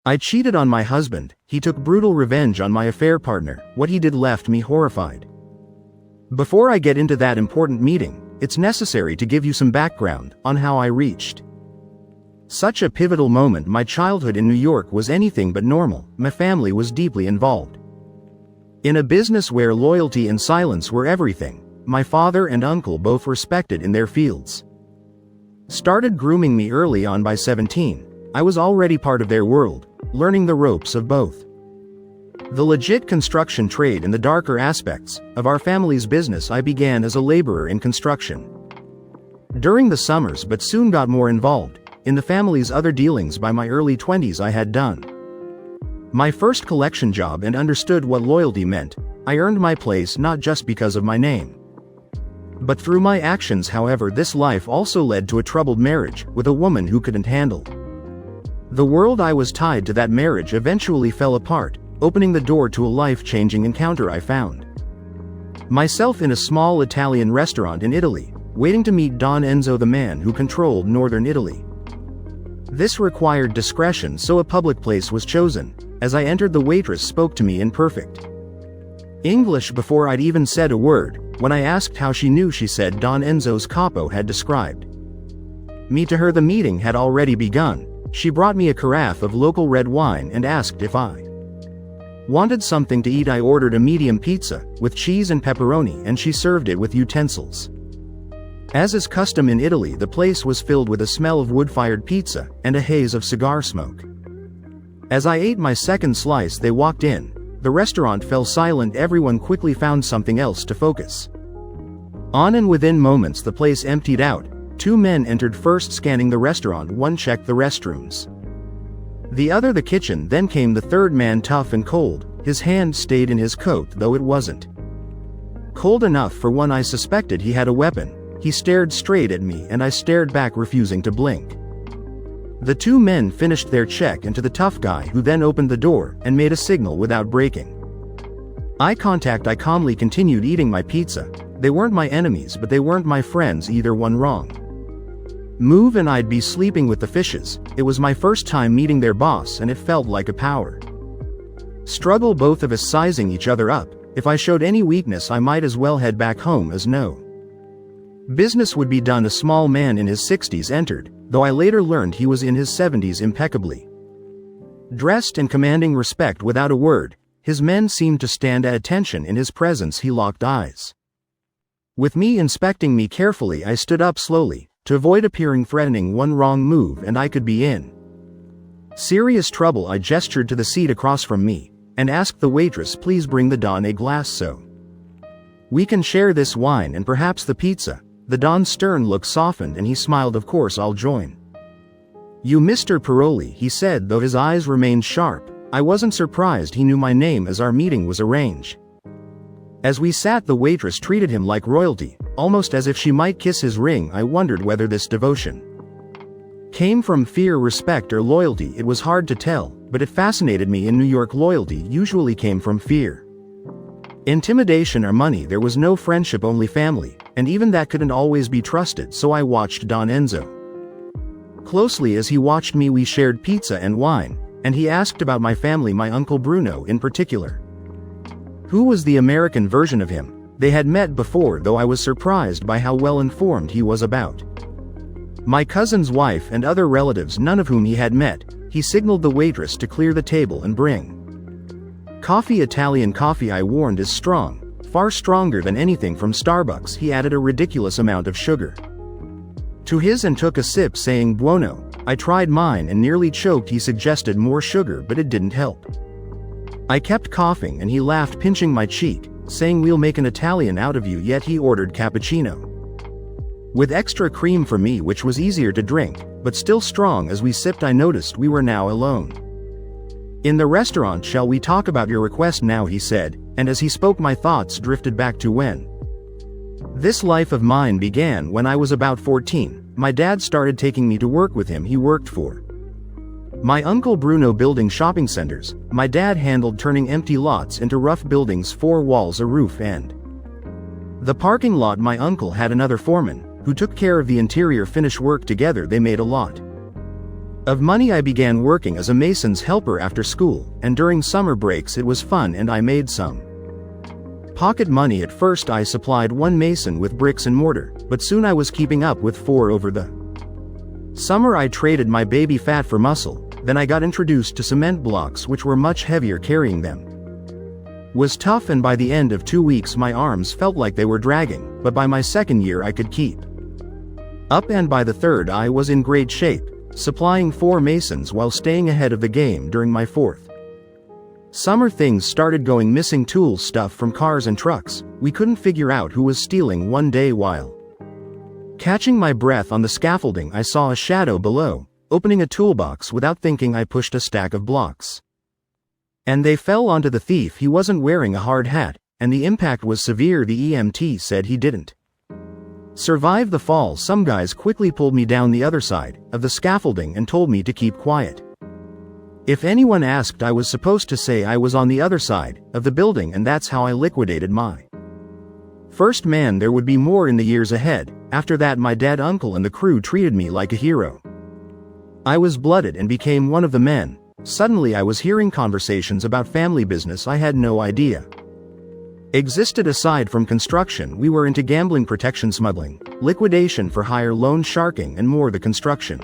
I cheated on my husband, he took brutal revenge on my affair partner, what he did left me horrified. Before I get into that important meeting, it's necessary to give you some background on how I reached such a pivotal moment. My childhood in New York was anything but normal. My family was deeply involved in a business where loyalty and silence were everything. My father and uncle, both respected in their fields, started grooming me early on. By 17, I was already part of their world, learning the ropes of both the legit construction trade and the darker aspects of our family's business. I began as a laborer in construction during the summers, but soon got more involved in the family's other dealings. By my early 20s, I had done my first collection job and understood what loyalty meant. I earned my place not just because of my name, but through my actions. However, this life also led to a troubled marriage with a woman who couldn't handle the world I was tied to. That marriage eventually fell apart, opening the door to a life-changing encounter. I found myself in a small Italian restaurant in Italy, waiting to meet Don Enzo, the man who controlled northern Italy. This required discretion, so a public place was chosen. As I entered, the waitress spoke to me in perfect English before I'd even said a word. When I asked how she knew, she said Don Enzo's capo had described me to her. The meeting had already begun. She brought me a carafe of local red wine and asked if I wanted something to eat. I ordered a medium pizza with cheese and pepperoni, and she served it with utensils. As is custom in Italy, the place was filled with a smell of wood-fired pizza and a haze of cigar smoke. As I ate my second slice, they walked in. The restaurant fell silent. Everyone quickly found something else to focus on, and within moments the place emptied out. Two men entered, first scanning the restaurant. One checked the restrooms, the other the kitchen. Then came the third man, tough and cold. His hand stayed in his coat, though it wasn't cold enough for one. I suspected he had a weapon. He stared straight at me, and I stared back, refusing to blink. The two men finished their check, and to the tough guy, who then opened the door and made a signal without breaking eye contact, I calmly continued eating my pizza. They weren't my enemies, but they weren't my friends either. One wrong move and I'd be sleeping with the fishes. It was my first time meeting their boss, and it felt like a power struggle, both of us sizing each other up. If I showed any weakness, I might as well head back home as no business would be done. A small man in his 60s entered, though I later learned he was in his 70s, impeccably dressed and commanding respect without a word. His men seemed to stand at attention in his presence. He locked eyes with me, inspecting me carefully. I stood up slowly to avoid appearing threatening. One wrong move and I could be in serious trouble. I gestured to the seat across from me and asked the waitress, please bring the Don a glass so we can share this wine and perhaps the pizza. The Don's stern look softened and he smiled. Of course, I'll join you, Mr. Paroli, he said, though his eyes remained sharp. I wasn't surprised he knew my name, as our meeting was arranged. As we sat, the waitress treated him like royalty, almost as if she might kiss his ring. I wondered whether this devotion came from fear, respect, or loyalty. It was hard to tell, but it fascinated me. In New York, loyalty usually came from fear, intimidation, or money. There was no friendship, only family, and even that couldn't always be trusted. So I watched Don Enzo closely. As he watched me, we shared pizza and wine, and he asked about my family, my uncle Bruno in particular, who was the American version of him. They had met before, though I was surprised by how well informed he was about my cousin's wife and other relatives, none of whom he had met. He signaled the waitress to clear the table and bring coffee. Italian coffee, I warned, is strong, far stronger than anything from Starbucks. He added a ridiculous amount of sugar to his and took a sip, saying buono. I tried mine and nearly choked. He suggested more sugar, but it didn't help. I kept coughing and he laughed, pinching my cheek, saying we'll make an Italian out of you. Yet he ordered cappuccino with extra cream for me, which was easier to drink, but still strong. As we sipped, I noticed we were now alone in the restaurant. Shall we talk about your request now, he said, and as he spoke my thoughts drifted back to when this life of mine began. When I was about 14, my dad started taking me to work with him. He worked for my uncle Bruno building shopping centers. My dad handled turning empty lots into rough buildings, 4 walls, a roof, and the parking lot. My uncle had another foreman who took care of the interior finish work. Together they made a lot Of money, I began working as a mason's helper after school, and during summer breaks it was fun and I made some pocket money. At first I supplied one mason with bricks and mortar, but soon I was keeping up with 4 over the summer. I traded my baby fat for muscle, then I got introduced to cement blocks, which were much heavier. Carrying them was tough, and by the end of 2 weeks my arms felt like they were dragging, but by my second year I could keep up, and by the third I was in great shape, supplying 4 masons while staying ahead of the game. During my 4th summer things started going missing. Tools, stuff from cars and trucks. We couldn't figure out who was stealing. One day while catching my breath on the scaffolding, I saw a shadow below. Opening a toolbox without thinking, I pushed a stack of blocks, and they fell onto the thief. He wasn't wearing a hard hat, and the impact was severe. The EMT said he didn't survive the fall. Some guys quickly pulled me down the other side of the scaffolding and told me to keep quiet. If anyone asked, I was supposed to say I was on the other side of the building, and that's how I liquidated my first man. There would be more in the years ahead. After that, my dad, uncle, and the crew treated me like a hero. I was blooded and became one of the men. Suddenly I was hearing conversations about family business I had no idea existed. Aside from construction, we were into gambling, protection, smuggling, liquidation for hire, loan sharking, and more. The construction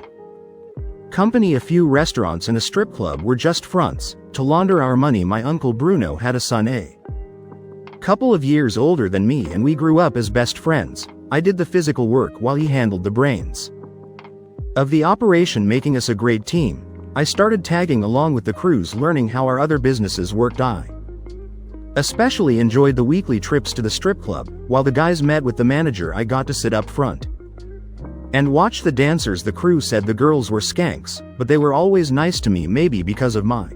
company, a few restaurants, and a strip club were just fronts to launder our money. My uncle Bruno had a son a couple of years older than me, and we grew up as best friends. I did the physical work while he handled the brains of the operation, making us a great team. I started tagging along with the crews, learning how our other businesses worked. I especially enjoyed the weekly trips to the strip club. While the guys met with the manager, I got to sit up front and watch the dancers. The crew said the girls were skanks, but they were always nice to me, maybe because of my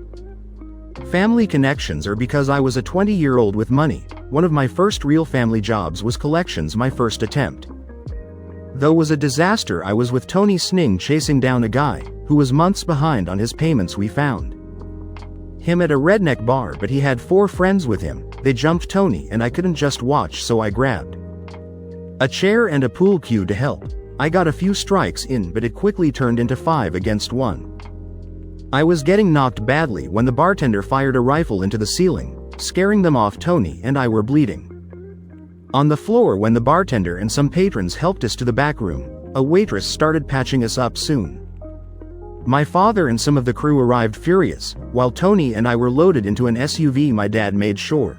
family connections or because I was a 20-year-old with money. One of my first real family jobs was collections. My first attempt, though, was a disaster. I was with Tony Sning chasing down a guy who was months behind on his payments. We found him at a redneck bar, but he had 4 friends with him. They jumped Tony, and I couldn't just watch, so I grabbed a chair and a pool cue to help. I got a few strikes in, but it quickly turned into 5 against 1. I was getting knocked badly when the bartender fired a rifle into the ceiling, scaring them off. Tony and I were bleeding on the floor when the bartender and some patrons helped us to the back room. A waitress started patching us up. Soon my father and some of the crew arrived, furious, while Tony and I were loaded into an SUV. My dad made sure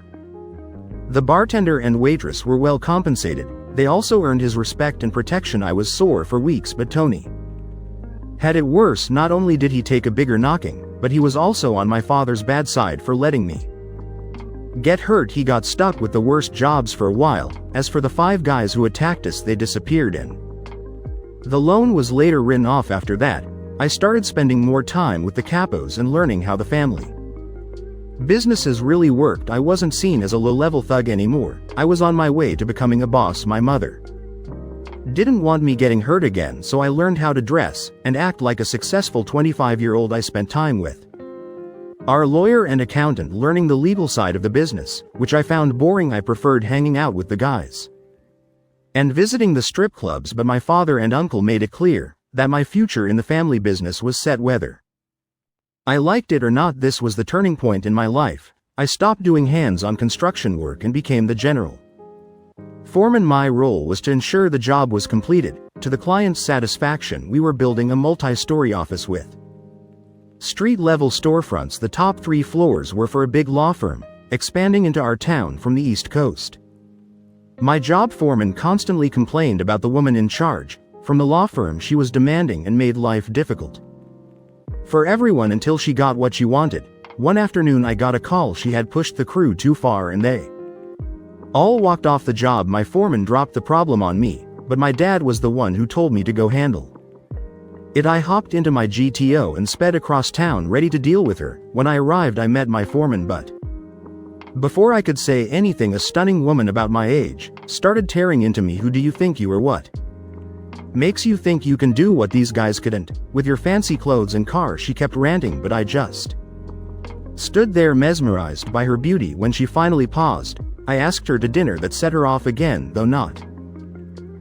the bartender and waitress were well compensated. They also earned his respect and protection. I was sore for weeks, but Tony had it worse. Not only did he take a bigger knocking, but he was also on my father's bad side for letting me get hurt. He got stuck with the worst jobs for a while. As for the 5 guys who attacked us, they disappeared, and the loan was later written off. After that, I started spending more time with the capos and learning how the family businesses really worked. I wasn't seen as a low-level thug anymore. I was on my way to becoming a boss. My mother didn't want me getting hurt again, so I learned how to dress and act like a successful 25-year-old. I spent time with our lawyer and accountant, learning the legal side of the business, which I found boring. I preferred hanging out with the guys and visiting the strip clubs, but my father and uncle made it clear that my future in the family business was set. Whether I liked it or not, this was the turning point in my life. I stopped doing hands-on construction work and became the general foreman. My role was to ensure the job was completed to the client's satisfaction. We were building a multi-story office with street-level storefronts. The top 3 floors were for a big law firm, expanding into our town from the East Coast. My job foreman constantly complained about the woman in charge from the law firm. She was demanding and made life difficult for everyone until she got what she wanted. One afternoon I got a call. She had pushed the crew too far and they all walked off the job. My foreman dropped the problem on me, but my dad was the one who told me to go handle it. I hopped into my GTO and sped across town, ready to deal with her. When I arrived, I met my foreman, but before I could say anything, a stunning woman about my age started tearing into me. Who do you think you are? What makes you think you can do what these guys couldn't? With your fancy clothes and car, she kept ranting, but I just stood there mesmerized by her beauty. When she finally paused, I asked her to dinner. That set her off again, though not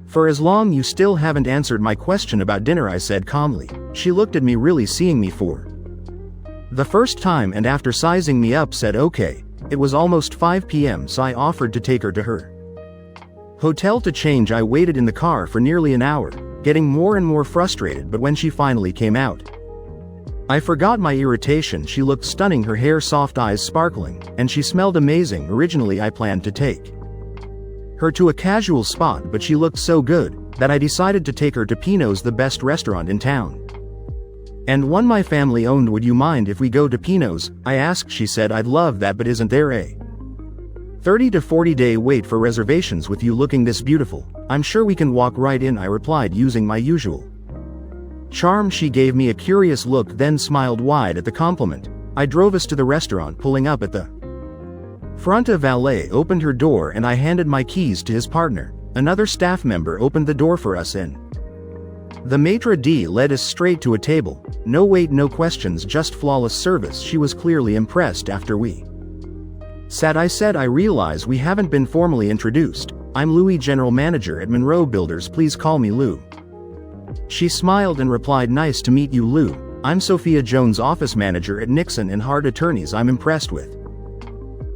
for as long. You still haven't answered my question about dinner, I said calmly. She looked at me, really seeing me for the first time, and after sizing me up said okay. It was almost 5 p.m. so I offered to take her to her hotel to change. I waited in the car for nearly an hour, getting more and more frustrated, but when she finally came out, I forgot my irritation. She looked stunning, her hair soft, eyes sparkling, and she smelled amazing. Originally I planned to take her to a casual spot, but she looked so good that I decided to take her to Pino's, the best restaurant in town, and one my family owned. Would you mind if we go to Pino's? I asked. She said I'd love that, but isn't there a 30 to 40 day wait for reservations? With you looking this beautiful, I'm sure we can walk right in, I replied using my usual charm. She gave me a curious look, then smiled wide at the compliment. I drove us to the restaurant. Pulling up at the front, a valet opened her door and I handed my keys to his partner. Another staff member opened the door for us and the maitre d' led us straight to a table. No wait, no questions, just flawless service. She was clearly impressed. After we sat, I said, I realize we haven't been formally introduced. I'm Louie, general manager at Monroe Builders. Please call me Lou. She smiled and replied, nice to meet you, Lou. I'm Sophia Jones, office manager at Nixon and Hart Attorneys. I'm impressed with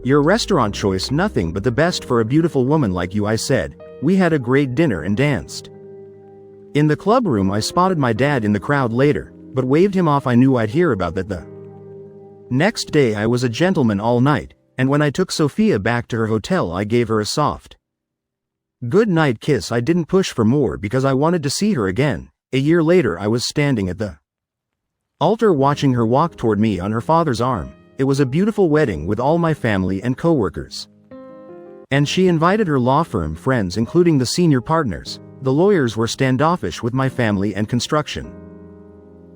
your restaurant choice. Nothing but the best for a beautiful woman like you, I said. We had a great dinner and danced in the club room. I spotted my dad in the crowd later, but waved him off. I knew I'd hear about that the next day. I was a gentleman all night, and when I took Sophia back to her hotel, I gave her a soft good night kiss. I didn't push for more because I wanted to see her again. A year later, I was standing at the altar watching her walk toward me on her father's arm. It was a beautiful wedding with all my family and co-workers, and she invited her law firm friends, including the senior partners. The lawyers were standoffish with my family and construction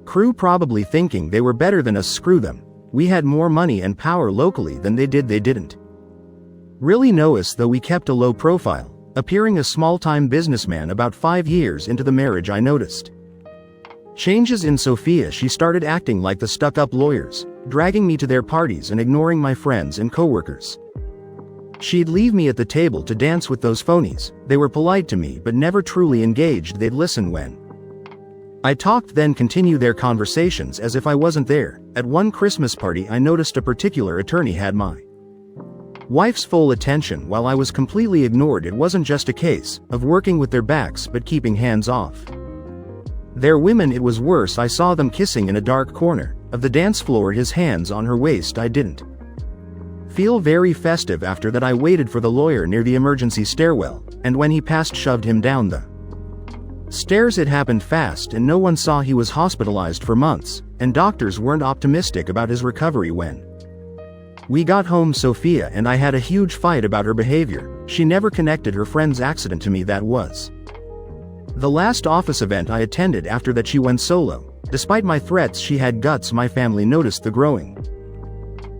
crew, probably thinking they were better than us. Screw them. We had more money and power locally than they did. They didn't really know us, though we kept a low profile, appearing a small-time businessman. About 5 years into the marriage, I noticed changes in Sophia. She started acting like the stuck-up lawyers, dragging me to their parties and ignoring my friends and co-workers. She'd leave me at the table to dance with those phonies. They were polite to me but never truly engaged. They'd listen when I talked, then continue their conversations as if I wasn't there. At one Christmas party, I noticed a particular attorney had my wife's full attention while I was completely ignored. It wasn't just a case of working with their backs but keeping hands off their women. It was worse. I saw them kissing in a dark corner of the dance floor, his hands on her waist. I didn't feel very festive. After that, I waited for the lawyer near the emergency stairwell, and when he passed, shoved him down the stairs. It happened fast and no one saw. He was hospitalized for months, and doctors weren't optimistic about his recovery. When we got home, Sophia and I had a huge fight about her behavior. She never connected her friend's accident to me. That was the last office event I attended. After that, she went solo. Despite my threats, she had guts. My family noticed the growing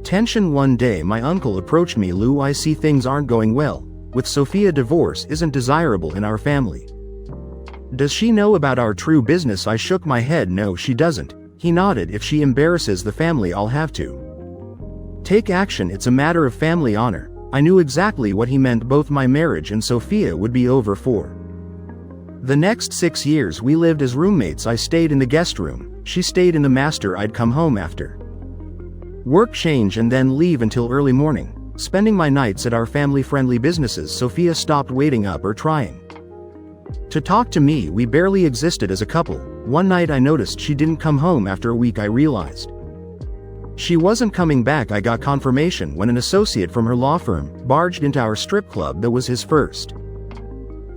tension. One day, my uncle approached me. Lou, I see things aren't going well with Sophia. Divorce isn't desirable in our family. Does she know about our true business? I shook my head. No, she doesn't. He nodded. If she embarrasses the family, I'll have to take action. It's a matter of family honor. I knew exactly what he meant. Both my marriage and Sophia would be over for the next 6 years. We lived as roommates. I stayed in the guest room. She stayed in the master. I'd come home after work, change, and then leave until early morning, spending my nights at our family-friendly businesses. Sophia stopped waiting up or trying to talk to me. We barely existed as a couple. One night I noticed she didn't come home. After a week, I realized she wasn't coming back. I got confirmation when an associate from her law firm barged into our strip club. That was his first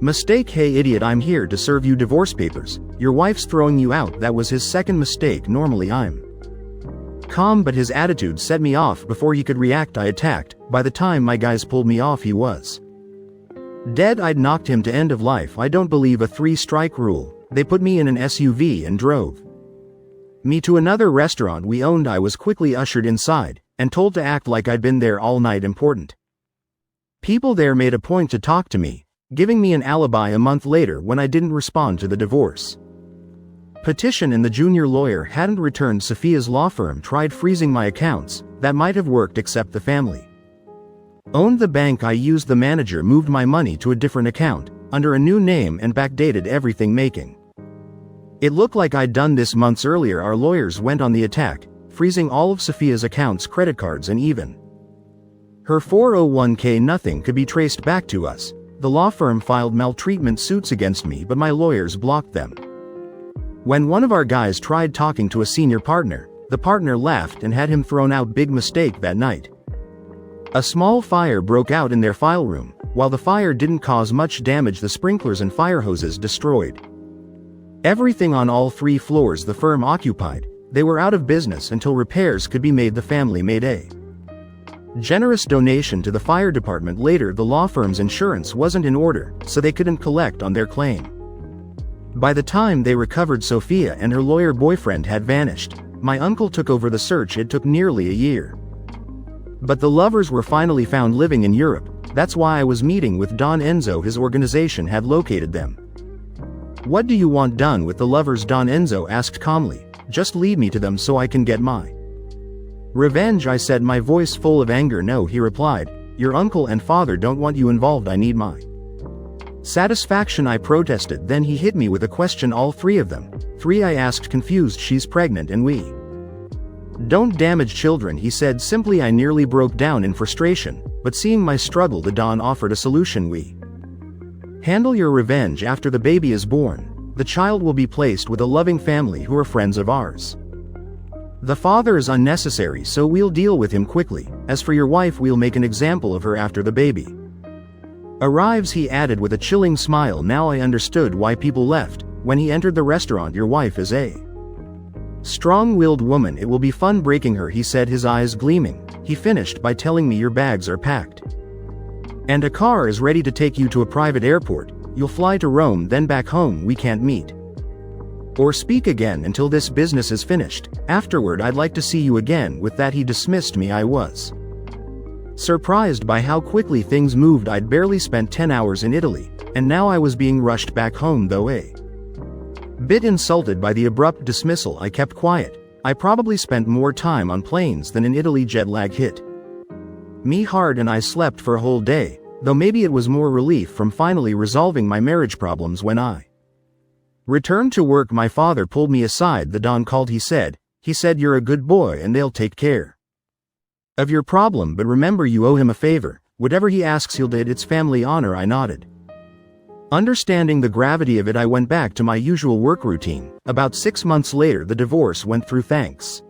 mistake. Hey idiot, I'm here to serve you divorce papers. Your wife's throwing you out. That was his second mistake. Normally I'm calm, but his attitude set me off. Before he could react, I attacked. By the time my guys pulled me off, he was dead. I'd knocked him to end of life. I don't believe a 3-strike rule. They put me in an SUV and drove me to another restaurant we owned. I was quickly ushered inside and told to act like I'd been there all night. Important people there made a point to talk to me, giving me an alibi a month later when I didn't respond to the divorce petition and the junior lawyer hadn't returned. Sophia's law firm tried freezing my accounts. That might have worked, except the family owned the bank I used. The manager moved my money to a different account under a new name and backdated everything, making It looked like I'd done this months earlier. Our lawyers went on the attack, freezing all of Sophia's accounts, credit cards, and even her 401k. Nothing could be traced back to us. The law firm filed maltreatment suits against me, but my lawyers blocked them. When one of our guys tried talking to a senior partner, the partner laughed and had him thrown out. Big mistake that night. A small fire broke out in their file room. While the fire didn't cause much damage, the sprinklers and fire hoses destroyed everything on all 3 floors the firm occupied. They were out of business until repairs could be made. The family made a generous donation to the fire department. Later, the law firm's insurance wasn't in order, so they couldn't collect on their claim. By the time they recovered, Sophia and her lawyer boyfriend had vanished. My uncle took over the search. It took nearly a year. But the lovers were finally found living in Europe. That's why I was meeting with Don Enzo. His organization had located them. What do you want done with the lovers? Don Enzo asked calmly. Just lead me to them so I can get my revenge, I said, my voice full of anger. No, he replied. Your uncle and father don't want you involved. I need my satisfaction, I protested. Then he hit me with a question. All 3 of them? 3, I asked, confused. She's pregnant and we don't damage children, he said simply. I nearly broke down in frustration, but seeing my struggle, the Don offered a solution. We handle your revenge after the baby is born. The child will be placed with a loving family who are friends of ours. The father is unnecessary, so we'll deal with him quickly. As for your wife, we'll make an example of her after the baby arrives, he added with a chilling smile. Now I understood why people left when he entered the restaurant. Your wife is a strong-willed woman. It will be fun breaking her, he said, his eyes gleaming. He finished by telling me, your bags are packed and a car is ready to take you to a private airport. You'll fly to Rome, then back home. We can't meet or speak again until this business is finished. Afterward, I'd like to see you again. With that, he dismissed me. I was surprised by how quickly things moved. I'd barely spent 10 hours in Italy, and now I was being rushed back home. Though a bit insulted by the abrupt dismissal, I kept quiet. I probably spent more time on planes than in Italy. Jet lag hit me hard and I slept for a whole day, though maybe it was more relief from finally resolving my marriage problems. When I returned to work, my father pulled me aside. The Don called. He said, you're a good boy and they'll take care of your problem, but remember, you owe him a favor. Whatever he asks, you'll do it. It's family honor. I nodded. Understanding the gravity of it, I went back to my usual work routine. About 6 months later, the divorce went through. Thanks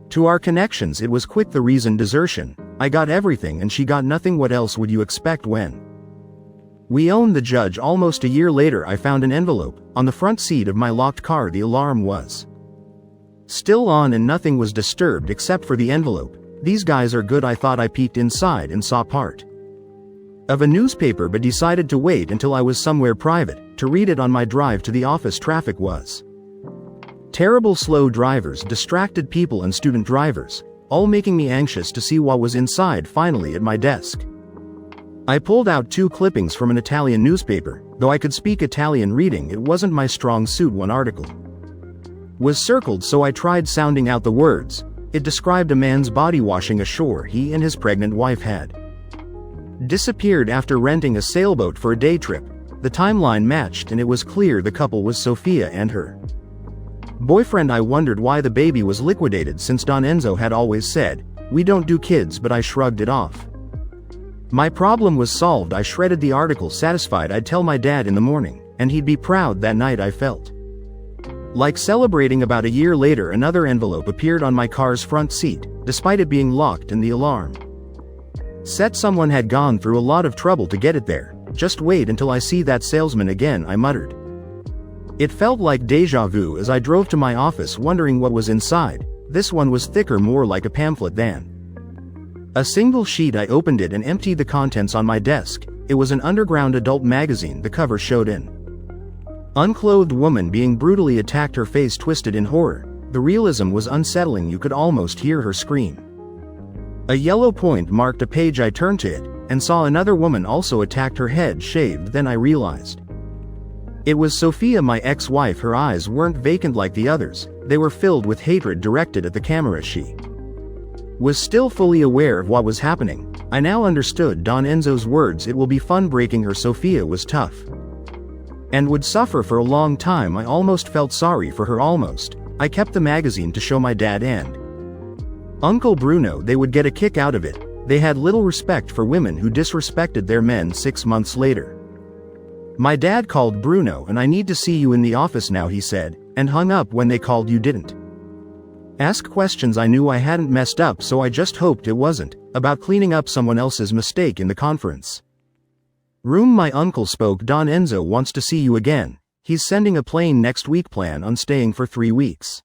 to our connections, it was quick. The reason, desertion. I got everything and she got nothing. What else would you expect when we owned the judge? Almost a year later, I found an envelope on the front seat of my locked car. The alarm was still on and nothing was disturbed except for the envelope. These guys are good, I thought. I peeked inside and saw part of a newspaper, but decided to wait until I was somewhere private to read it. On my drive to the office, traffic was terrible. Slow drivers, distracted people, and student drivers, all making me anxious to see what was inside. Finally, at my desk, I pulled out 2 clippings from an Italian newspaper. Though I could speak Italian, reading it wasn't my strong suit. One article was circled, so I tried sounding out the words. It described a man's body washing ashore. He and his pregnant wife had disappeared after renting a sailboat for a day trip. The timeline matched and it was clear the couple was Sophia and her boyfriend. I wondered why the baby was liquidated, since Don Enzo had always said, we don't do kids, but I shrugged it off. My problem was solved. I shredded the article, satisfied I'd tell my dad in the morning, and he'd be proud. That night I felt like celebrating. About a year later, another envelope appeared on my car's front seat, despite it being locked and the alarm set. Someone had gone through a lot of trouble to get it there. Just wait until I see that salesman again, I muttered. It felt like deja vu as I drove to my office, wondering what was inside. This one was thicker, more like a pamphlet than a single sheet. I opened it and emptied the contents on my desk. It was an underground adult magazine. The cover showed an unclothed woman being brutally attacked, her face twisted in horror. The realism was unsettling. You could almost hear her scream. A yellow point marked a page. I turned to it and saw another woman also attacked, her head shaved. Then I realized it was Sophia, my ex-wife. Her eyes weren't vacant like the others. They were filled with hatred directed at the camera. She was still fully aware of what was happening. I now understood Don Enzo's words. It will be fun breaking her. Sophia was tough. and would suffer for a long time. I almost felt sorry for her almost. I kept the magazine to show my dad and Uncle Bruno. They would get a kick out of it. They had little respect for women who disrespected their men. 6 months later, my dad called Bruno. And I need to see you in the office now, he said, and hung up when they called. You didn't ask questions. I knew I hadn't messed up, so I just hoped it wasn't about cleaning up someone else's mistake. In the conference room, my uncle spoke. Don Enzo wants to see you again. He's sending a plane next week. Plan on staying for 3 weeks.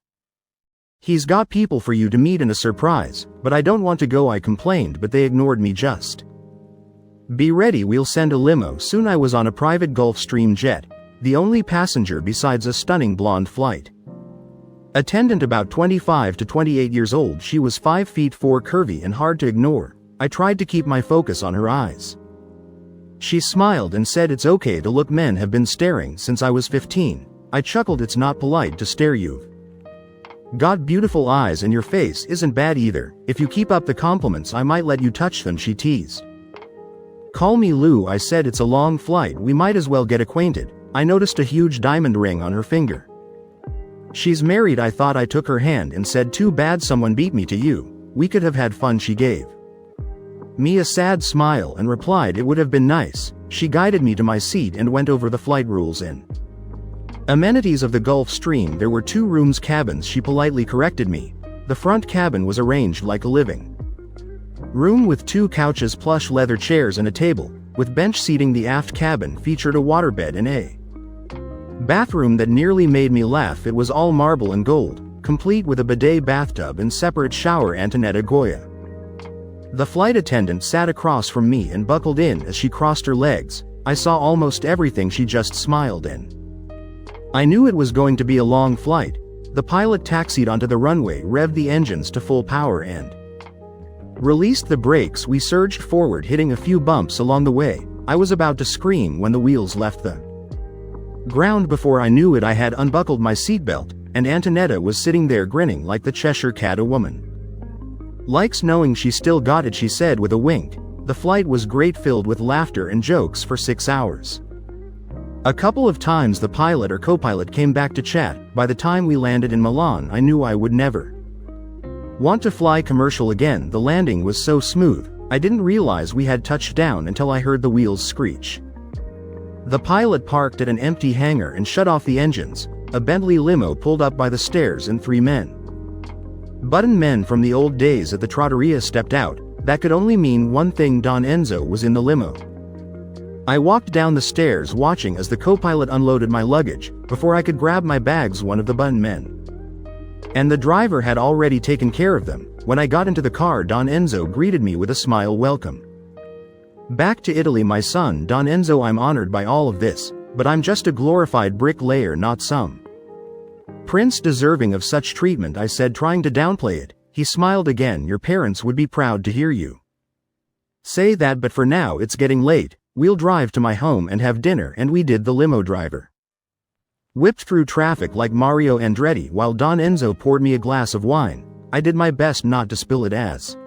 He's got people for you to meet and a surprise, but I don't want to go. I complained, but they ignored me. Just be ready, we'll send a limo soon. I was on a private Gulfstream jet, the only passenger besides a stunning blonde flight attendant about 25 to 28 years old. She was 5 feet 4, curvy and hard to ignore. I tried to keep my focus on her eyes. She smiled and said, "It's okay to look. Men have been staring since I was 15. I chuckled. It's not polite to stare. You've got beautiful eyes and your face isn't bad either. If you keep up the compliments, I might let you touch them," she teased. "Call me Lou," I said. "It's a long flight. We might as well get acquainted." I noticed a huge diamond ring on her finger. "She's married." I thought. I took her hand and said, "Too bad someone beat me to you. We could have had fun." She gave me a sad smile and replied, "It would have been nice." She guided me to my seat and went over the flight rules and amenities of the Gulfstream. There were 2 rooms, cabins. She politely corrected me. The front cabin was arranged like a living room with 2 couches, plush leather chairs and a table, with bench seating. The aft cabin featured a waterbed and a bathroom that nearly made me laugh. It was all marble and gold, complete with a bidet, bathtub and separate shower. Antonetta Goya, the flight attendant, sat across from me and buckled in as she crossed her legs. I saw almost everything. She just smiled and I knew it was going to be a long flight. The pilot taxied onto the runway, revved the engines to full power and released the brakes. We surged forward, hitting a few bumps along the way. I was about to scream when the wheels left the ground. Before I knew it, I had unbuckled my seatbelt, and Antonetta was sitting there grinning like the Cheshire Cat. "A woman likes knowing she still got it," she said with a wink. The flight was great, filled with laughter and jokes for 6 hours. A couple of times the pilot or co-pilot came back to chat. By the time we landed in Milan, I knew I would never want to fly commercial again. The landing was so smooth. I didn't realize we had touched down until I heard the wheels screech. The pilot parked at an empty hangar and shut off the engines. A Bentley limo pulled up by the stairs and 3 button men from the old days at the Trattoria stepped out. That could only mean one thing: Don Enzo was in the limo. I walked down the stairs, watching as the co-pilot unloaded my luggage. Before I could grab my bags, one of the button men and the driver had already taken care of them. When I got into the car, Don Enzo greeted me with a smile. "Welcome back to Italy, my son." "Don Enzo, I'm honored by all of this, but I'm just a glorified bricklayer, not some prince deserving of such treatment," I said, trying to downplay it. He smiled again. "Your parents would be proud to hear you say that, but for now it's getting late. We'll drive to my home and have dinner." And we did. The limo driver whipped through traffic like Mario Andretti while Don Enzo poured me a glass of wine. I did my best not to spill it as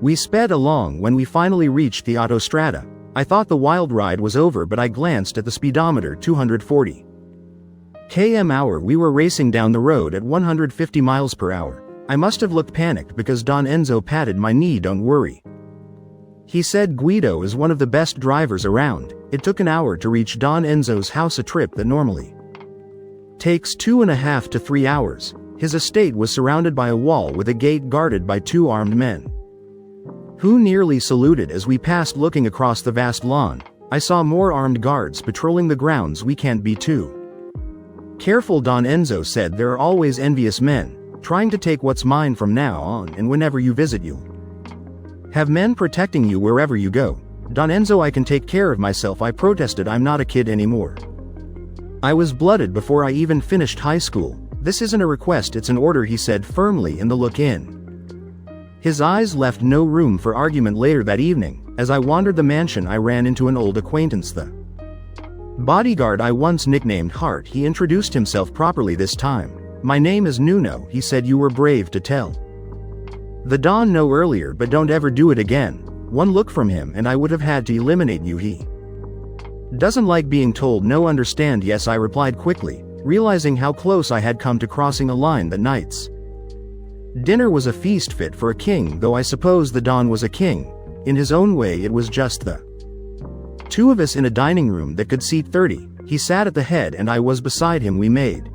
we sped along. When we finally reached the autostrada, I thought the wild ride was over, but I glanced at the speedometer. 240 km/h. We were racing down the road at 150 miles per hour. I must have looked panicked because Don Enzo patted my knee. "Don't worry," he said. "Guido is one of the best drivers around." It took an hour to reach Don Enzo's house, a trip that normally takes 2.5 to 3 hours. His estate was surrounded by a wall with a gate guarded by 2 armed men, who nearly saluted as we passed. Looking across the vast lawn, I saw more armed guards patrolling the grounds. "We can't be too careful," Don Enzo said. "There are always envious men trying to take what's mine. From now on, and whenever you visit, you'll have men protecting you wherever you go." "Don Enzo, I can take care of myself," I protested. "I'm not a kid anymore. I was blooded before I even finished high school." "This isn't a request, it's an order," he said firmly, and the look in his eyes left no room for argument. Later that evening, as I wandered the mansion, I ran into an old acquaintance, the bodyguard I once nicknamed Hart. He introduced himself properly this time. "My name is Nuno," he said. "You were brave to tell the Don no earlier, but don't ever do it again." One look from him and I would have had to eliminate you, he Doesn't like being told no. Understand? Yes, I replied quickly, realizing how close I had come to crossing a line that nights. Dinner was a feast fit for a king, though I suppose the Don was a king. In his own way, it was just the two of us in a dining room that could seat 30. He sat at the head and I was beside him. We made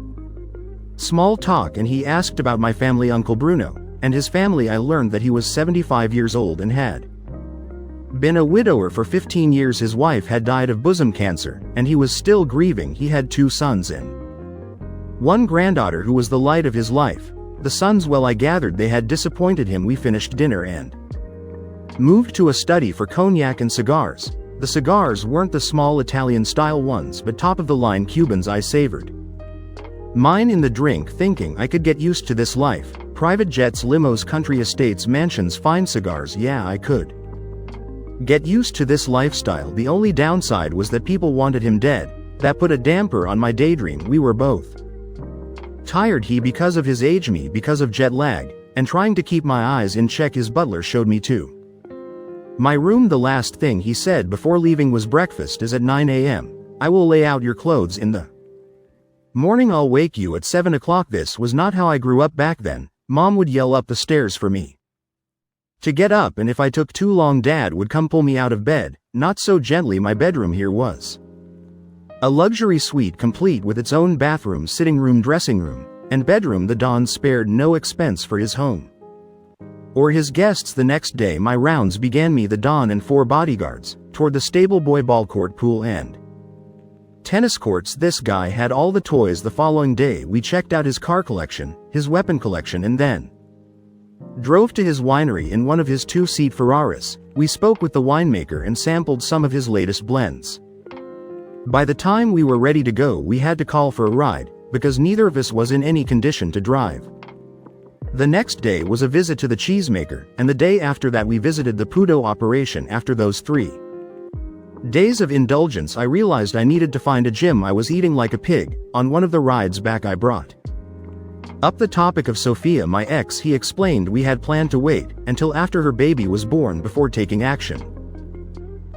small talk and he asked about my family, Uncle Bruno, and his family. I learned that he was 75 years old and had been a widower for 15 years. His wife had died of bosom cancer, and he was still grieving. He had 2 sons and one granddaughter who was the light of his life. The sons, well, I gathered they had disappointed him. We finished dinner and moved to a study for cognac and cigars. The cigars weren't the small Italian-style ones, but top-of-the-line Cubans. I savored mine in the drink, thinking I could get used to this life. Private jets, limos, country estates, mansions, fine cigars. Yeah, I could get used to this lifestyle. The only downside was that people wanted him dead. That put a damper on my daydream. We were both tired, he because of his age, me because of jet lag, and trying to keep my eyes in check. His butler showed me to my room. The last thing he said before leaving was, breakfast is at 9 a.m. I will lay out your clothes in the morning. I'll wake you at 7 o'clock. This was not how I grew up back then. Mom would yell up the stairs for me to get up, and if I took too long, Dad would come pull me out of bed. Not so gently. My bedroom here was a luxury suite complete with its own bathroom, sitting room, dressing room, and bedroom. The Don spared no expense for his home or his guests. The next day my rounds began. Me, the Don, and 4 bodyguards toward the stable, boy ball court, pool, and tennis courts. This guy had all the toys. The following day we checked out his car collection, his weapon collection, and then drove to his winery in one of his 2-seat Ferraris. We spoke with the winemaker and sampled some of his latest blends. By the time we were ready to go, we had to call for a ride, because neither of us was in any condition to drive. The next day was a visit to the cheesemaker, and the day after that we visited the Pudo operation. After those 3 days of indulgence, I realized I needed to find a gym. I was eating like a pig. On one of the rides back, I brought up the topic of Sophia, my ex. He explained we had planned to wait until after her baby was born before taking action.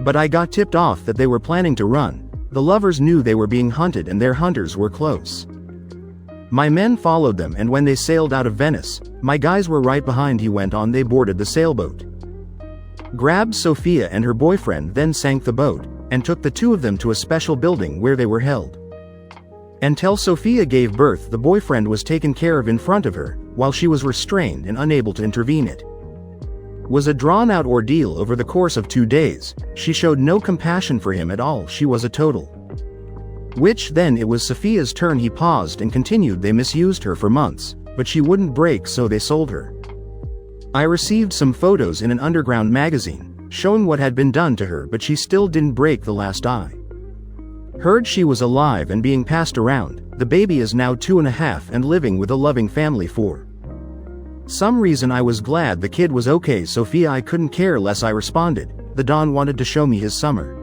But I got tipped off that they were planning to run. The lovers knew they were being hunted and their hunters were close. My men followed them, and when they sailed out of Venice, my guys were right behind. He went on. They boarded the sailboat, grabbed Sophia and her boyfriend, then sank the boat, and took the 2 of them to a special building where they were held until Sophia gave birth. The boyfriend was taken care of in front of her, while she was restrained and unable to intervene. It was a drawn-out ordeal over the course of 2 days. She showed no compassion for him at all. She was a total witch. Then it was Sophia's turn. He paused and continued. They misused her for months, but she wouldn't break, so they sold her. I received some photos in an underground magazine, showing what had been done to her, but she still didn't break. The last I heard, she was alive and being passed around. The baby is now 2.5 and living with a loving family. For some reason I was glad the kid was okay. Sophia, I couldn't care less. I responded. The Don wanted to show me his summer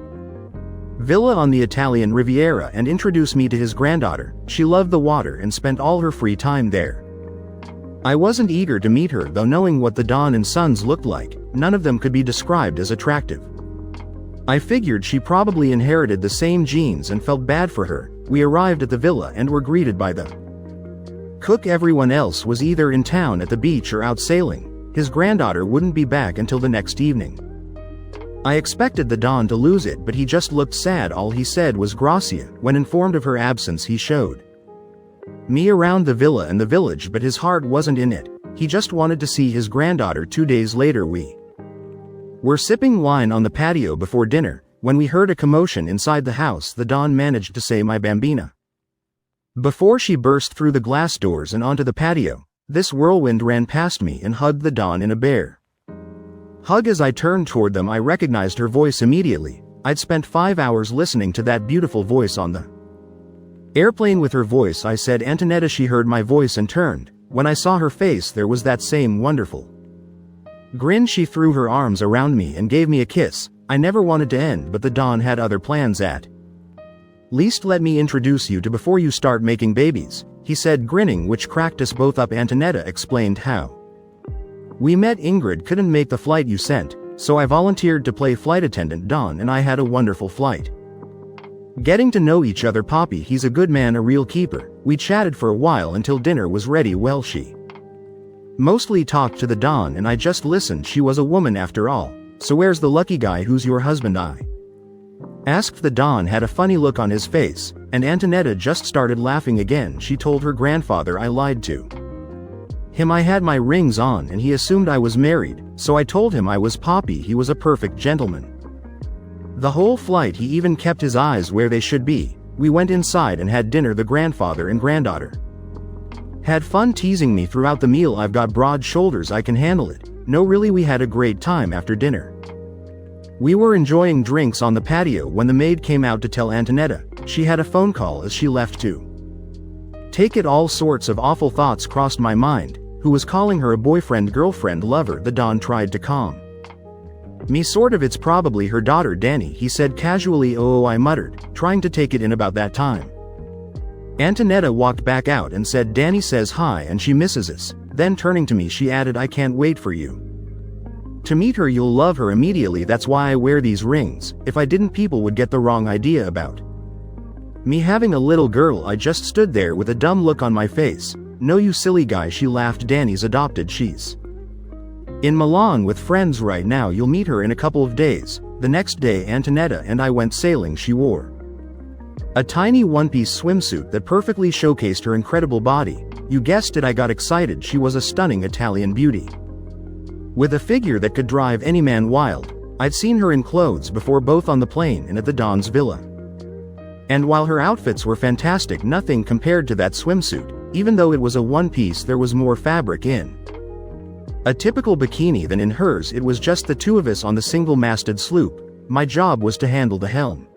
villa on the Italian Riviera and introduce me to his granddaughter. She loved the water and spent all her free time there. I wasn't eager to meet her, though, knowing what the Don and sons looked like. None of them could be described as attractive. I figured she probably inherited the same genes and felt bad for her. We arrived at the villa and were greeted by the cook. Everyone else was either in town at the beach or out sailing. His granddaughter wouldn't be back until the next evening. I expected the Don to lose it, but he just looked sad. All he said was gracia. When informed of her absence, he showed me around the villa and the village, but his heart wasn't in it. He just wanted to see his granddaughter. 2 days later we were sipping wine on the patio before dinner, when we heard a commotion inside the house. The Don managed to say, "My bambina," before she burst through the glass doors and onto the patio. This whirlwind ran past me and hugged the Don in a bear hug. As I turned toward them, I recognized her voice immediately. I'd spent 5 hours listening to that beautiful voice on the airplane. With her voice I said, "Antonetta." She heard my voice and turned. When I saw her face, there was that same wonderful grin. She threw her arms around me and gave me a kiss. I never wanted to end, but the Don had other plans. At least let me introduce you to before you start making babies, he said, grinning, which cracked us both up. Antonetta explained how we met. Ingrid couldn't make the flight you sent, so I volunteered to play flight attendant. Don and I had a wonderful flight. Getting to know each other. Poppy, he's a good man, a real keeper. We chatted for a while until dinner was ready. Well, she mostly talked to the Don and I just listened. She was a woman after all. So where's the lucky guy who's your husband? I asked. The Don had a funny look on his face, and Antonetta just started laughing again. She told her grandfather I lied to him. I had my rings on and he assumed I was married, so I told him I was Poppy. He was a perfect gentleman. The whole flight he even kept his eyes where they should be. We went inside and had dinner. The grandfather and granddaughter had fun teasing me throughout the meal. I've got broad shoulders, I can handle it. No, really, we had a great time after dinner. We were enjoying drinks on the patio when the maid came out to tell Antonetta she had a phone call as she left to take it. All sorts of awful thoughts crossed my mind. Who was calling her a boyfriend, girlfriend, lover? The Don tried to calm me. Sort of. It's probably her daughter Danny, he said casually. Oh, I muttered, trying to take it in. About that time, Antonetta walked back out and said, Danny says hi and she misses us. Then turning to me she added, I can't wait for you to meet her. You'll love her immediately. That's why I wear these rings. If I didn't, people would get the wrong idea about me having a little girl. I just stood there with a dumb look on my face. No, you silly guy, she laughed. Danny's adopted. She's in Milan with friends right now. You'll meet her in a couple of days. The next day Antonetta and I went sailing. She wore a tiny one-piece swimsuit that perfectly showcased her incredible body. You guessed it, I got excited. She was a stunning Italian beauty with a figure that could drive any man wild. I'd seen her in clothes before, both on the plane and at the Don's villa. And while her outfits were fantastic, nothing compared to that swimsuit. Even though it was a one-piece, there was more fabric in a typical bikini than in hers. It was just the two of us on the single-masted sloop. My job was to handle the helm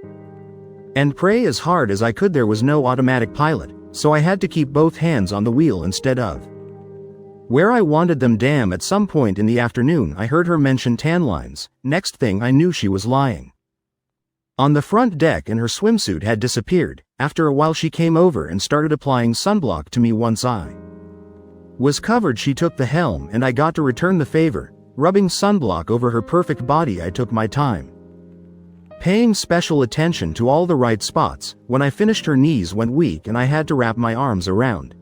and pray as hard as I could. There was no automatic pilot, so I had to keep both hands on the wheel instead of where I wanted them. Damn, at some point in the afternoon I heard her mention tan lines. Next thing I knew, she was lying on the front deck and her swimsuit had disappeared. After a while she came over and started applying sunblock to me. Once I was covered, she took the helm and I got to return the favor, rubbing sunblock over her perfect body. I took my time, paying special attention to all the right spots. When I finished, her knees went weak and I had to wrap my arms around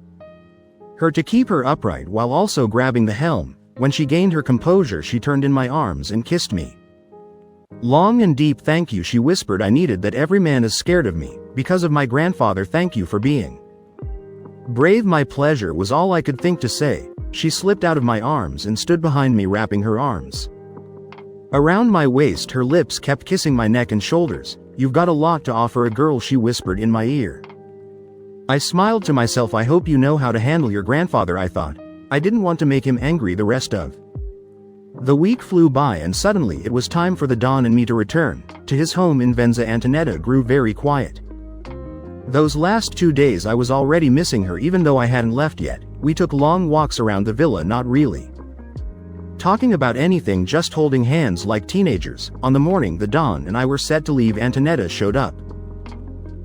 her to keep her upright while also grabbing the helm. When she gained her composure, she turned in my arms and kissed me long and deep. Thank you, she whispered. I needed that. Every man is scared of me because of my grandfather. Thank you for being brave. My pleasure was all I could think to say. She slipped out of my arms and stood behind me, wrapping her arms around my waist. Her lips kept kissing my neck and shoulders. You've got a lot to offer a girl, she whispered in my ear. I smiled to myself. I hope you know how to handle your grandfather, I thought. I didn't want to make him angry. The rest of the week flew by and suddenly it was time for the Don and me to return to his home in Venza. Antonetta grew very quiet. Those last 2 days I was already missing her, even though I hadn't left yet. We took long walks around the villa, not really talking about anything, just holding hands like teenagers. On the morning the Don and I were set to leave, Antonetta showed up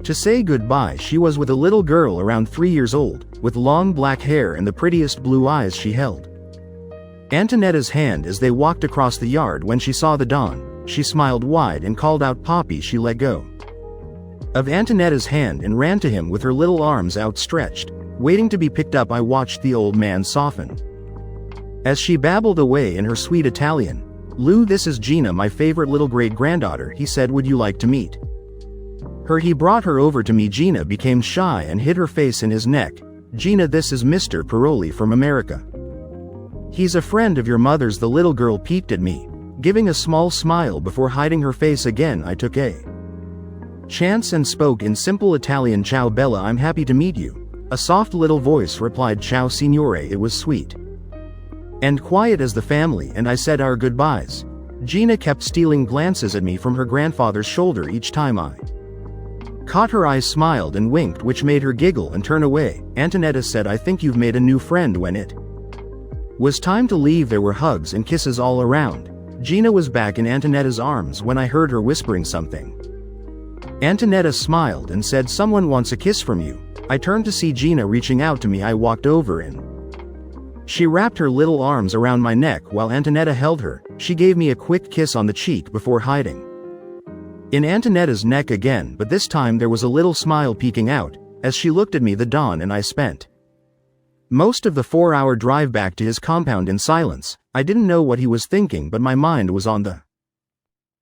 to say goodbye. She was with a little girl around 3 years old, with long black hair and the prettiest blue eyes. She held Antonetta's hand as they walked across the yard. When she saw the Don, she smiled wide and called out, Poppy. She let go of Antonetta's hand and ran to him with her little arms outstretched, waiting to be picked up. I watched the old man soften as she babbled away in her sweet Italian. Lou, this is Gina, my favorite little great-granddaughter, he said. Would you like to meet her? He brought her over to me. Gina became shy and hid her face in his neck. Gina, this is Mr. Paroli from America. He's a friend of your mother's. The little girl peeked at me, giving a small smile before hiding her face again. I took a chance and spoke in simple Italian. Ciao Bella, I'm happy to meet you. A soft little voice replied, Ciao signore. It was sweet and quiet as the family, and I said our goodbyes. Gina kept stealing glances at me from her grandfather's shoulder. Each time I caught her eye, smiled and winked, which made her giggle and turn away. Antonetta said, I think you've made a new friend. When it was time to leave, there were hugs and kisses all around. Gina was back in Antonetta's arms when I heard her whispering something. Antonetta smiled and said, someone wants a kiss from you. I turned to see Gina reaching out to me. I walked over and she wrapped her little arms around my neck while Antonetta held her. She gave me a quick kiss on the cheek before hiding In Antonetta's neck again, but this time there was a little smile peeking out, as she looked at me. The Don and I spent most of the 4-hour drive back to his compound in silence. I didn't know what he was thinking, but my mind was on the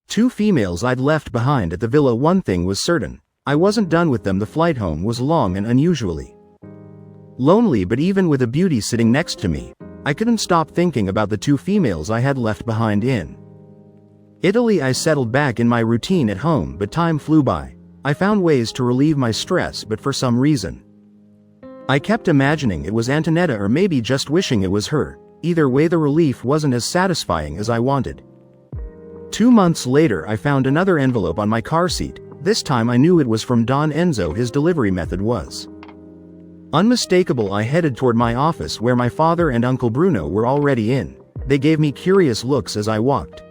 2 females I'd left behind at the villa. One thing was certain, I wasn't done with them. The flight home was long and unusually lonely, but even with a beauty sitting next to me, I couldn't stop thinking about the 2 females I had left behind in Italy. I settled back in my routine at home, but time flew by. I found ways to relieve my stress, but for some reason, I kept imagining it was Antonetta, or maybe just wishing it was her. Either way, the relief wasn't as satisfying as I wanted. 2 months later, I found another envelope on my car seat. This time I knew it was from Don Enzo. His delivery method was unmistakable. I headed toward my office, where my father and Uncle Bruno were already in. They gave me curious looks as I walked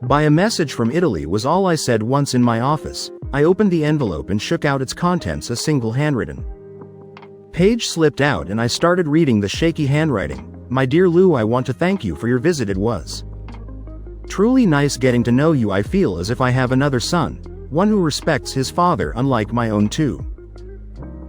by. A message from Italy was all I said. Once in my office, I opened the envelope and shook out its contents. A single handwritten page slipped out, and I started reading the shaky handwriting. My dear Lou, I want to thank you for your visit. It was truly nice getting to know you. I feel as if I have another son, one who respects his father unlike my own too.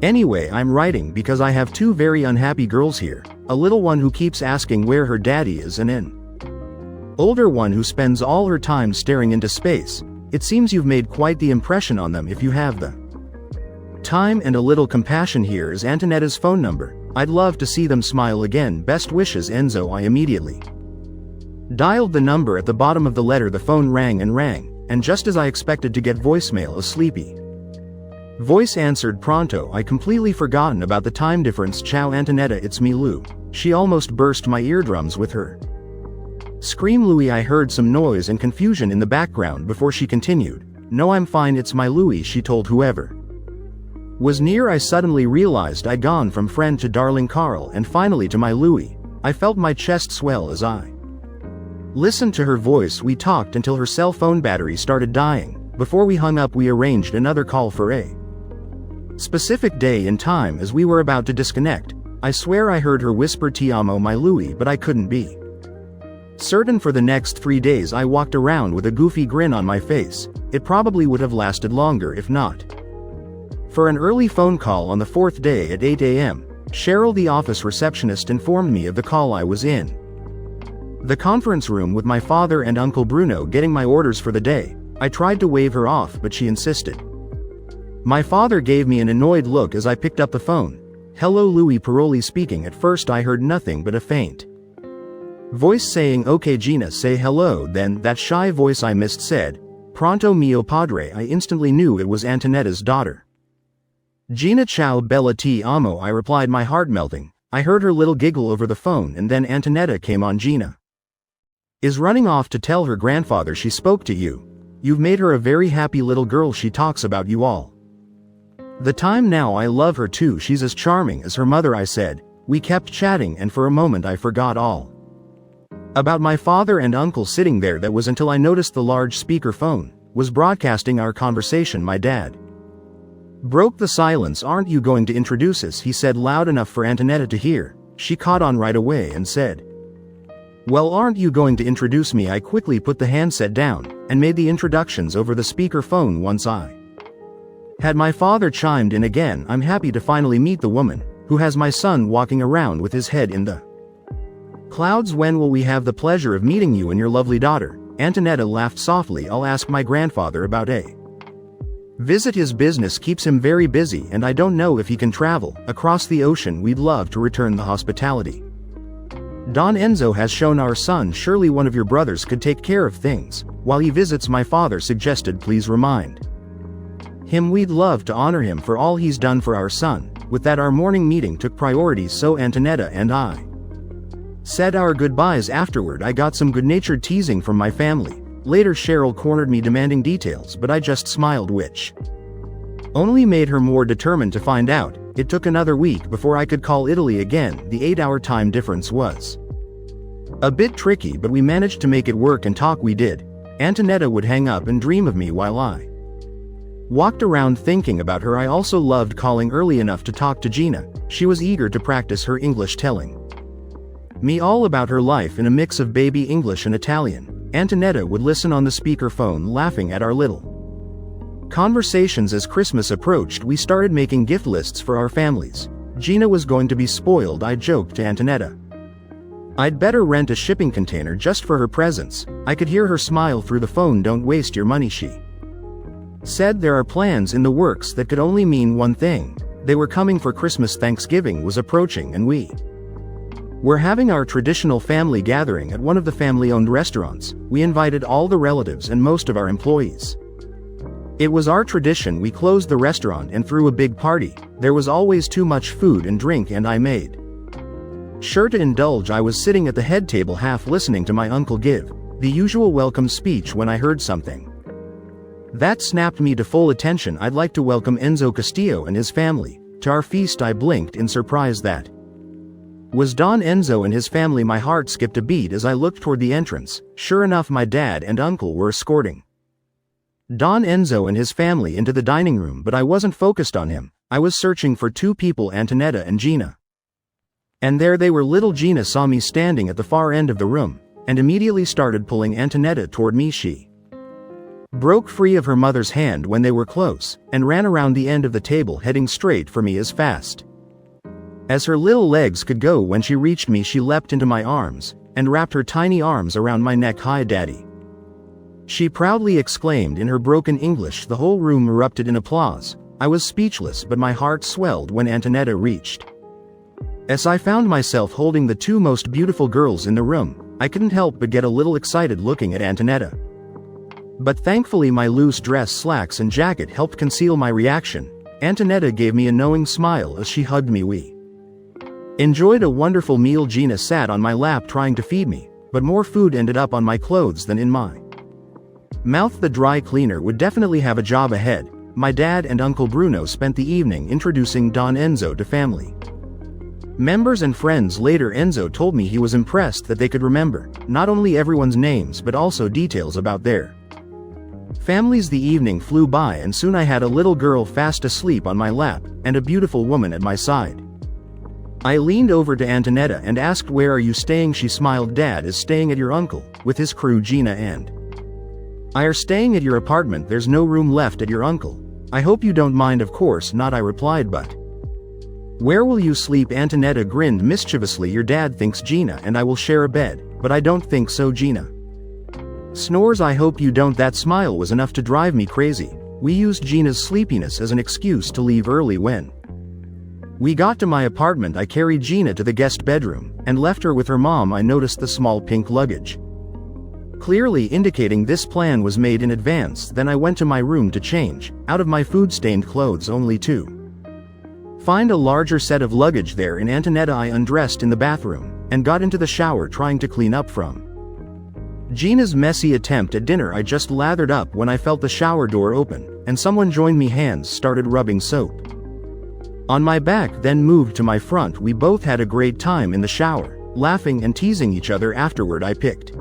Anyway, I'm writing because I have 2 very unhappy girls here, a little one who keeps asking where her daddy is, and an older one who spends all her time staring into space. It seems you've made quite the impression on them. If you have the time and a little compassion, here is Antonetta's phone number. I'd love to see them smile again. Best wishes, Enzo. I immediately dialed the number at the bottom of the letter. The phone rang, and just as I expected to get voicemail, a sleepy voice answered. Pronto. I completely forgotten about the time difference. Ciao Antonetta, it's me Lou. She almost burst my eardrums with her scream. Louie. I heard some noise and confusion in the background before she continued. No, I'm fine, it's my Louie, she told whoever was near. I suddenly realized I'd gone from friend to darling Carl, and finally to my Louie. I felt my chest swell as I listened to her voice. We talked until her cell phone battery started dying. Before we hung up, we arranged another call for a specific day and time. As we were about to disconnect, I swear I heard her whisper "Ti amo, my Louie," but I couldn't be certain. For the next 3 days I walked around with a goofy grin on my face. It probably would have lasted longer if not for an early phone call on the 4th day at 8 a.m. Cheryl, the office receptionist, informed me of the call. I was in the conference room with my father and Uncle Bruno getting my orders for the day. I tried to wave her off, but she insisted. My father gave me an annoyed look as I picked up the phone. Hello, Louis Paroli speaking. At first I heard nothing but a faint voice saying, "Okay Gina, say hello." Then that shy voice I missed said, "Pronto mio padre." I instantly knew it was Antonetta's daughter. "Gina, ciao bella, ti amo," I replied, my heart melting. I heard her little giggle over the phone, and then Antonetta came on. "Gina is running off to tell her grandfather she spoke to you. You've made her a very happy little girl. She talks about you all the time now. I love her too. She's as charming as her mother," I said. We kept chatting, and for a moment I forgot all about my father and uncle sitting there. That was until I noticed the large speaker phone was broadcasting our conversation. My dad broke the silence. "Aren't you going to introduce us?" he said loud enough for Antonetta to hear. She caught on right away and said, "Well, aren't you going to introduce me?" I quickly put the handset down and made the introductions over the speaker phone. Once I had my father chimed in again. "I'm happy to finally meet the woman who has my son walking around with his head in the clouds. When will we have the pleasure of meeting you and your lovely daughter?" Antonetta laughed softly. "I'll ask my grandfather about a visit. His business keeps him very busy, and I don't know if he can travel across the ocean. We'd love to return the hospitality. Don Enzo has shown our son. Surely one of your brothers could take care of things while he visits." My father suggested, "Please remind him we'd love to honor him for all he's done for our son." With that, our morning meeting took priority, so Antonetta and I said our goodbyes. Afterward, I got some good-natured teasing from my family. Later, Cheryl cornered me demanding details, but I just smiled, which only made her more determined to find out. It took another week before I could call Italy again. The 8-hour time difference was a bit tricky, but we managed to make it work, and talk we did. Antonetta would hang up and dream of me while I walked around thinking about her. I also loved calling early enough to talk to Gina. She was eager to practice her English, telling me all about her life in a mix of baby English and Italian. Antonetta would listen on the speakerphone, laughing at our little Conversations as Christmas approached, we started making gift lists for our families. Gina was going to be spoiled, I joked to Antonetta. I'd better rent a shipping container just for her presents. I could hear her smile through the phone. Don't waste your money, she said. There are plans in the works that could only mean one thing. They were coming for Christmas. Thanksgiving was approaching and we were having our traditional family gathering at one of the family-owned restaurants. We invited all the relatives and most of our employees. It was our tradition. We closed the restaurant and threw a big party. There was always too much food and drink, and I made sure to indulge. I was sitting at the head table, half listening to my uncle give the usual welcome speech when I heard something that snapped me to full attention. I'd like to welcome Enzo Castillo and his family to our feast. I blinked in surprise. That was Don Enzo and his family. My heart skipped a beat as I looked toward the entrance. Sure enough, my dad and uncle were escorting Don Enzo and his family into the dining room, but I wasn't focused on him. I was searching for two people, Antonetta and Gina. And there they were. Little Gina saw me standing at the far end of the room, and immediately started pulling Antonetta toward me. She broke free of her mother's hand when they were close, and ran around the end of the table, heading straight for me as fast as her little legs could go. When she reached me, she leapt into my arms, and wrapped her tiny arms around my neck. "Hi, Daddy," she proudly exclaimed in her broken English. The whole room erupted in applause. I was speechless, but my heart swelled when Antonetta reached as I found myself holding the two most beautiful girls in the room. I couldn't help but get a little excited looking at Antonetta. But thankfully my loose dress, slacks and jacket helped conceal my reaction. Antonetta gave me a knowing smile as she hugged me. We enjoyed a wonderful meal. Gina sat on my lap trying to feed me, but more food ended up on my clothes than in my mouth. The dry cleaner would definitely have a job ahead. My dad and Uncle Bruno spent the evening introducing Don Enzo to family members and friends. Later, Enzo told me he was impressed that they could remember not only everyone's names but also details about their families. The evening flew by, and soon I had a little girl fast asleep on my lap, and a beautiful woman at my side. I leaned over to Antonetta and asked, "Where are you staying?" She smiled. "Dad is staying at your uncle with his crew. Gina and I are staying at your apartment. There's no room left at your uncle." "I hope you don't mind." "Of course not," I replied, "but where will you sleep?" Antonetta grinned mischievously. "Your dad thinks Gina and I will share a bed, but I don't think so." Gina snores. "I hope you don't." That smile was enough to drive me crazy. We used Gina's sleepiness as an excuse to leave early. When we got to my apartment, I carried Gina to the guest bedroom and left her with her mom. I noticed the small pink luggage, clearly indicating this plan was made in advance. Then I went to my room to change out of my food-stained clothes, only to find a larger set of luggage there. In Antonetta, I undressed in the bathroom and got into the shower, trying to clean up from Gina's messy attempt at dinner. I just lathered up when I felt the shower door open, and someone joined me. Hands started rubbing soap on my back, then moved to my front. We both had a great time in the shower, laughing and teasing each other. Afterward, I picked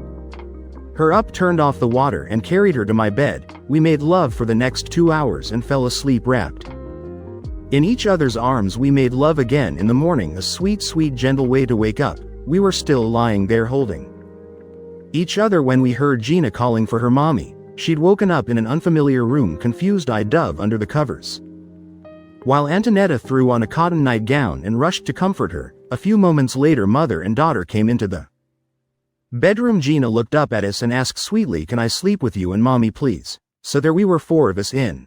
her up, turned off the water, and carried her to my bed. We made love for the next 2 hours and fell asleep wrapped in each other's arms. We made love again in the morning, a sweet, sweet, gentle way to wake up. We were still lying there holding each other when we heard Gina calling for her mommy. She'd woken up in an unfamiliar room. Confused, I dove under the covers, while Antonetta threw on a cotton nightgown and rushed to comfort her. A few moments later, mother and daughter came into the bedroom. Gina looked up at us and asked sweetly, "Can I sleep with you and mommy, please?" So there we were, 4 of us in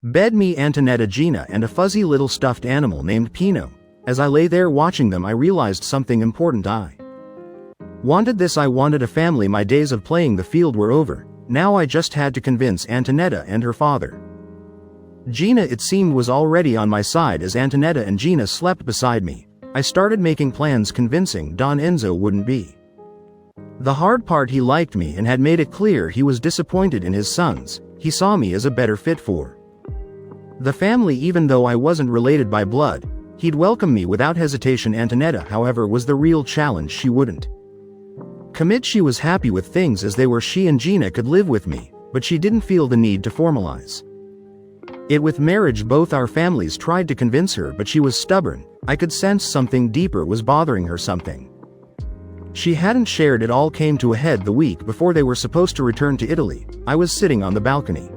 bed, me, Antonetta, Gina, and a fuzzy little stuffed animal named Pino. As I lay there watching them, I realized something important. I wanted this. I wanted a family. My days of playing the field were over. Now I just had to convince Antonetta and her father. Gina, it seemed, was already on my side. As Antonetta and Gina slept beside me, I started making plans. Convincing Don Enzo wouldn't be the hard part. He liked me and had made it clear he was disappointed in his sons. He saw me as a better fit for the family. Even though I wasn't related by blood, he'd welcome me without hesitation. Antonetta, however, was the real challenge. She wouldn't commit. She was happy with things as they were. She and Gina could live with me, but she didn't feel the need to formalize it with marriage. Both our families tried to convince her, but she was stubborn. I could sense something deeper was bothering her, something she hadn't shared. It all came to a head the week before they were supposed to return to Italy. I was sitting on the balcony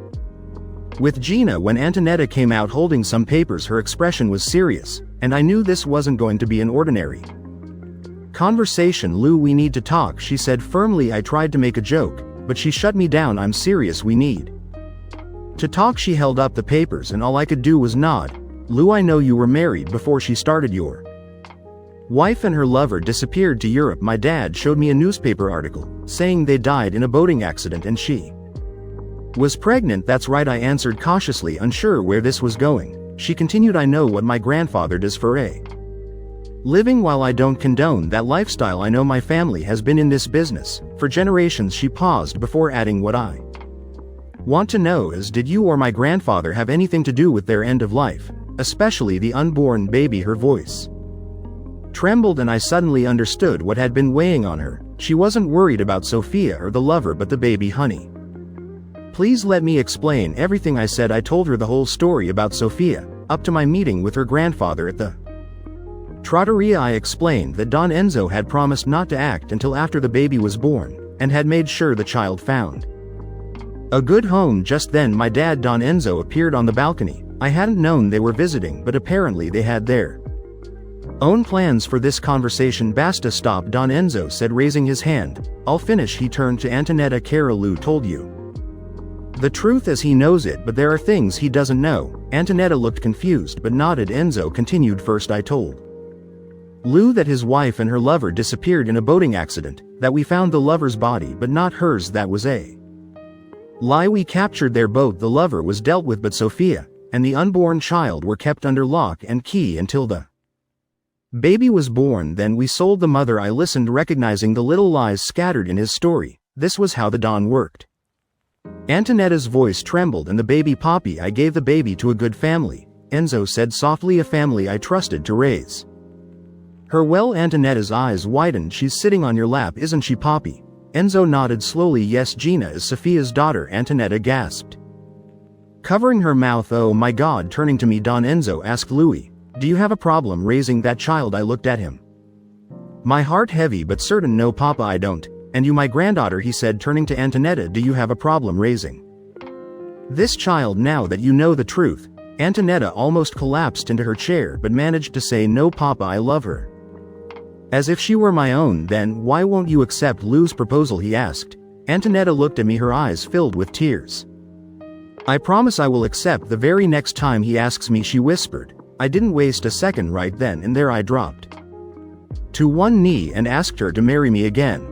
With Gina, when Antonetta came out holding some papers, her expression was serious, and I knew this wasn't going to be an ordinary conversation. "Lou, we need to talk," she said firmly. I tried to make a joke, but she shut me down. "I'm serious, we need to talk." She held up the papers and all I could do was nod. "Lou, I know you were married before she started. Your wife and her lover disappeared to Europe. My dad showed me a newspaper article saying they died in a boating accident and she was pregnant." "That's right," I answered cautiously, unsure where this was going. She continued, "I know what my grandfather does for a living. While I don't condone that lifestyle, I know my family has been in this business for generations." She paused before adding, "What I want to know is, did you or my grandfather have anything to do with their end of life, especially the unborn baby?" Her voice trembled and I suddenly understood what had been weighing on her. She wasn't worried about Sophia or the lover, but the baby. "Honey, please let me explain everything," I said. I told her the whole story about Sophia, up to my meeting with her grandfather at the trattoria. I explained that Don Enzo had promised not to act until after the baby was born, and had made sure the child found a good home. Just then my dad, Don Enzo, appeared on the balcony. I hadn't known they were visiting, but apparently they had their own plans for this conversation. "Basta, stop," Don Enzo said, raising his hand. "I'll finish." He turned to Antonetta. "Cara, Lou told you the truth as he knows it, but there are things he doesn't know." Antonetta looked confused but nodded. Enzo continued, "First I told Lou that his wife and her lover disappeared in a boating accident, that we found the lover's body but not hers. That was a lie. We captured their boat. The lover was dealt with, but Sophia and the unborn child were kept under lock and key until the baby was born. Then we sold the mother." I listened, recognizing the little lies scattered in his story. This was how the Don worked. Antonetta's voice trembled. "And the baby, Poppy, I gave the baby to a good family," Enzo said softly. "A family I trusted to raise her well." Antonetta's eyes widened. "She's sitting on your lap, isn't she, Poppy?" Enzo nodded slowly. "Yes, Gina is Sophia's daughter." Antonetta gasped, covering her mouth. "Oh my God." Turning to me, Don Enzo asked, "Louis, do you have a problem raising that child?" I looked at him, my heart heavy but certain. "No, Papa, I don't." "And you, my granddaughter," he said, turning to Antonetta, "do you have a problem raising this child now that you know the truth?" Antonetta almost collapsed into her chair but managed to say, "No, Papa, I love her as if she were my own." "Then why won't you accept Lou's proposal?" he asked. Antonetta looked at me, her eyes filled with tears. "I promise I will accept the very next time he asks me," she whispered. I didn't waste a second. Right then and there I dropped to one knee and asked her to marry me again.